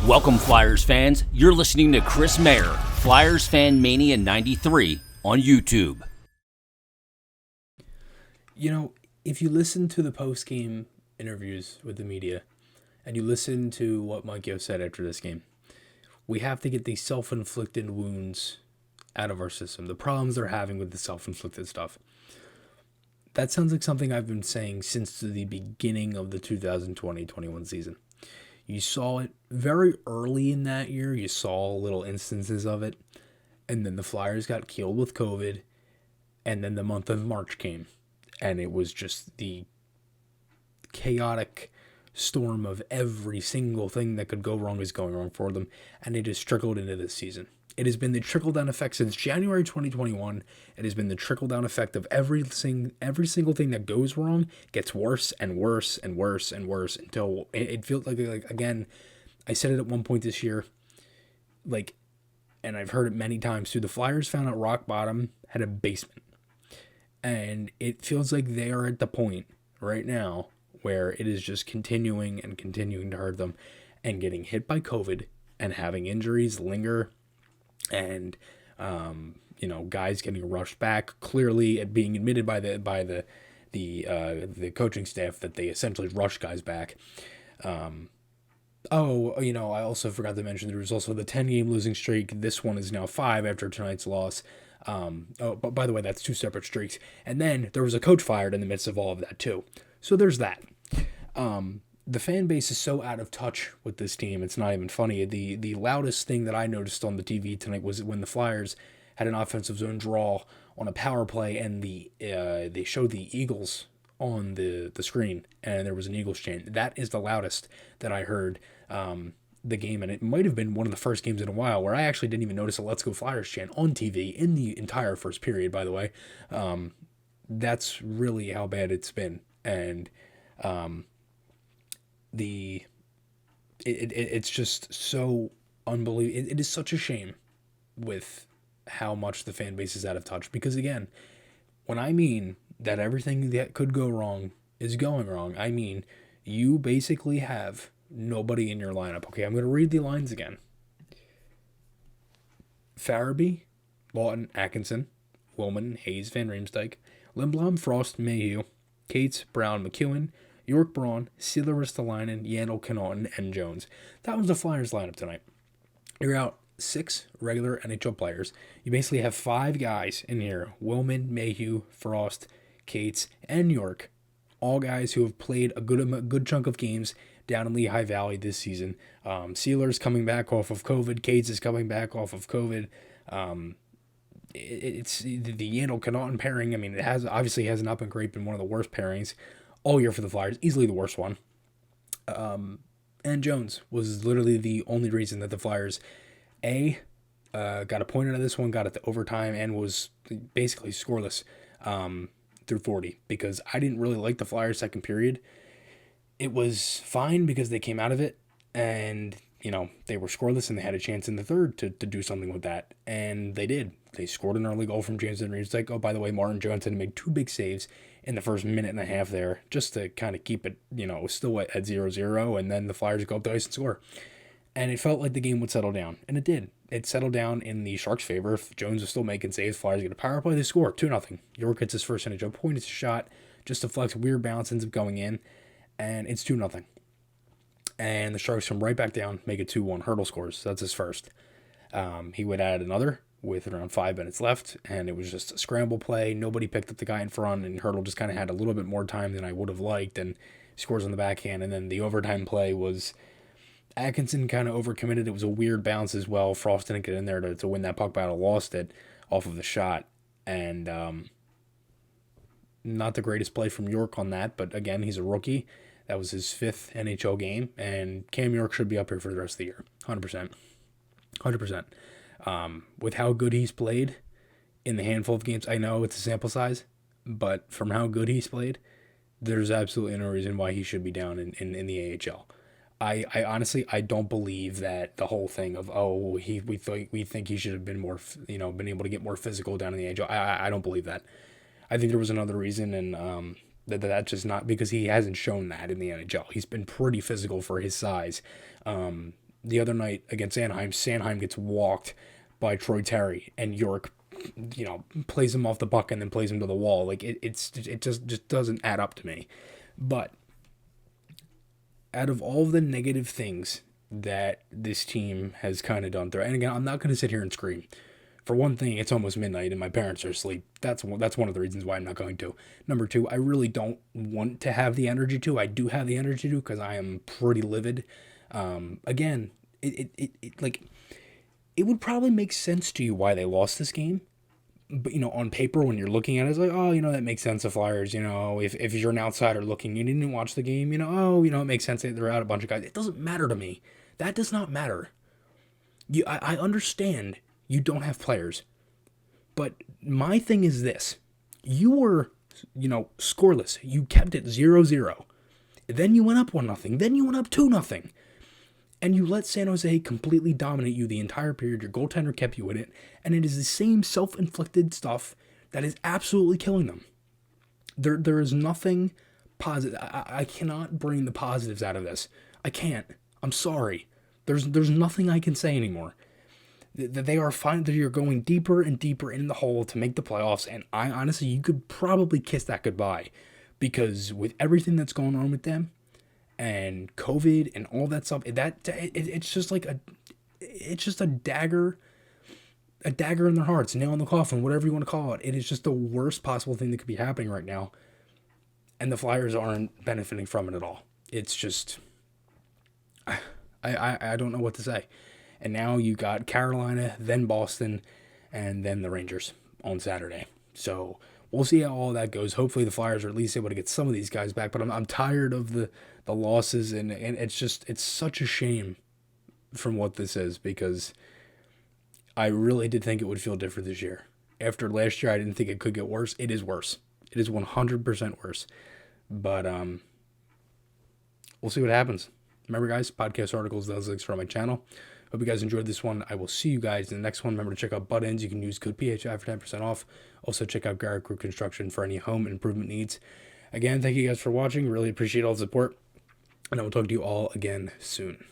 Welcome, Flyers fans. You're listening to Chris Mayer, Flyers Fan Mania 93 on YouTube. You know, if you listen to the post-game interviews with the media and you listen to what Mike Yeo said after this game, we have to get these self-inflicted wounds out of our system, the problems they're having with the self-inflicted stuff. That sounds like something I've been saying since the beginning of the 2020-21 season. You saw it very early in that year. You saw little instances of it. And then the Flyers got killed with COVID. And then the month of March came. And it was just the chaotic storm of every single thing that could go wrong is going wrong for them. And it has trickled into this season. It has been the trickle-down effect since January 2021. It has been the trickle-down effect of every single thing that goes wrong gets worse and worse and worse and worse until it feels like again, I said it at one point this year, and I've heard it many times too, the Flyers found out rock bottom had a basement. And it feels like they are at the point right now where it is just continuing and continuing to hurt them and getting hit by COVID and having injuries linger. And guys getting rushed back, clearly at being admitted by the coaching staff that they essentially rushed guys back. I also forgot to mention there was also the 10-game losing streak. This one is now 5 after tonight's loss. But by the way, that's 2 separate streaks. And then there was a coach fired in the midst of all of that too. So there's that. The fan base is so out of touch with this team, it's not even funny. The loudest thing that I noticed on the TV tonight was when the Flyers had an offensive zone draw on a power play, and they showed the Eagles on the screen, and there was an Eagles chant. That is the loudest that I heard the game, and it might have been one of the first games in a while where I actually didn't even notice a "Let's Go Flyers" chant on TV in the entire first period, by the way. That's really how bad it's been, and it's just so unbelievable. It is such a shame with how much the fan base is out of touch, because again, when I mean that everything that could go wrong is going wrong, I mean you basically have nobody in your lineup. Okay, I'm going to read the lines again. Farabee, Lawton, Atkinson, Willman, Hayes, Van Riemsdyk, Lindblom, Frost, Mayhew, Cates, Brown, McEwen, York, Braun, Sealer, Ristolainen, Yandel, Connaughton, and Jones. That was the Flyers lineup tonight. You're out 6 regular NHL players. You basically have 5 guys in here: Willman, Mayhew, Frost, Cates, and York. All guys who have played a good chunk of games down in Lehigh Valley this season. Sealer's coming back off of COVID. Cates is coming back off of COVID. It's the Yandel Connaughton pairing. I mean, it has not been great. Been one of the worst pairings all year for the Flyers, easily the worst one. And Jones was literally the only reason that the Flyers, got a point out of this one, got it to overtime, and was basically scoreless through 40, because I didn't really like the Flyers' second period. It was fine because they came out of it, and they were scoreless, and they had a chance in the third to do something with that, and they did. They scored an early goal from James Van Riemsdyk. Oh, by the way, Martin Jones had to make 2 big saves in the first minute and a half there, just to kind of keep it, it was still at 0-0, and then the Flyers go up the ice and score. And it felt like the game would settle down, and it did. It settled down in the Sharks' favor. If Jones was still making saves, Flyers get a power play, they score 2-0. York gets his first NHL point. It's a shot, just deflects, weird bounce, ends up going in, and it's 2-0. And the Sharks come right back down, make it 2-1. Hurdle scores. That's his first. He would add another with around 5 minutes left, and it was just a scramble play. Nobody picked up the guy in front, and Hurdle just kind of had a little bit more time than I would have liked, and scores on the backhand. And then the overtime play was Atkinson kind of overcommitted. It was a weird bounce as well. Frost didn't get in there to win that puck battle, lost it off of the shot, and not the greatest play from York on that, but again, he's a rookie. That was his 5th NHL game, and Cam York should be up here for the rest of the year, 100%. 100%. With how good he's played in the handful of games, I know it's a sample size, but from how good he's played, there's absolutely no reason why he should be down in the AHL. I honestly, I don't believe that the whole thing of, we think he should have been more, been able to get more physical down in the AHL. I don't believe that. I think there was another reason, and that's just not because he hasn't shown that in the NHL. He's been pretty physical for his size. the other night against Anaheim, Sanheim gets walked by Troy Terry, and York, plays him off the puck and then plays him to the wall. Like it just doesn't add up to me. But out of all the negative things that this team has kind of done through, and again, I'm not going to sit here and scream. For one thing, it's almost midnight and my parents are asleep. That's one of the reasons why I'm not going to. Number two, I really don't want to have the energy to. I do have the energy to because I am pretty livid. Again, it would probably make sense to you why they lost this game. But, on paper, when you're looking at it, it's like, oh, that makes sense. The Flyers, if you're an outsider looking, you didn't watch the game, it makes sense that they're out a bunch of guys. It doesn't matter to me. That does not matter. I understand you don't have players. But my thing is this. You were, scoreless. You kept it 0-0. Then you went up 1-0. Then you went up 2-0. And you let San Jose completely dominate you the entire period. Your goaltender kept you in it. And it is the same self-inflicted stuff that is absolutely killing them. There is nothing positive. I cannot bring the positives out of this. I can't. I'm sorry. There's nothing I can say anymore. They are fine. That you're going deeper and deeper in the hole to make the playoffs. And I honestly, you could probably kiss that goodbye. Because with everything that's going on with them, and COVID and all that stuff, it's just like it's just a dagger in their hearts, nail in the coffin, whatever you want to call it. It is just the worst possible thing that could be happening right now, and the Flyers aren't benefiting from it at all. It's just, I don't know what to say. And now you got Carolina, then Boston, and then the Rangers on Saturday. So we'll see how all that goes. Hopefully the Flyers are at least able to get some of these guys back. But I'm tired of the losses, and it's such a shame from what this is, because I really did think it would feel different this year. After last year, I didn't think it could get worse. It is worse. It is 100% worse. But we'll see what happens. Remember, guys, podcast articles, those links are on my channel. Hope you guys enjoyed this one. I will see you guys in the next one. Remember to check out Butt-Ins. You can use code PHI for 10% off. Also, check out Garrett Group Construction for any home improvement needs. Again, thank you guys for watching. Really appreciate all the support. And I will talk to you all again soon.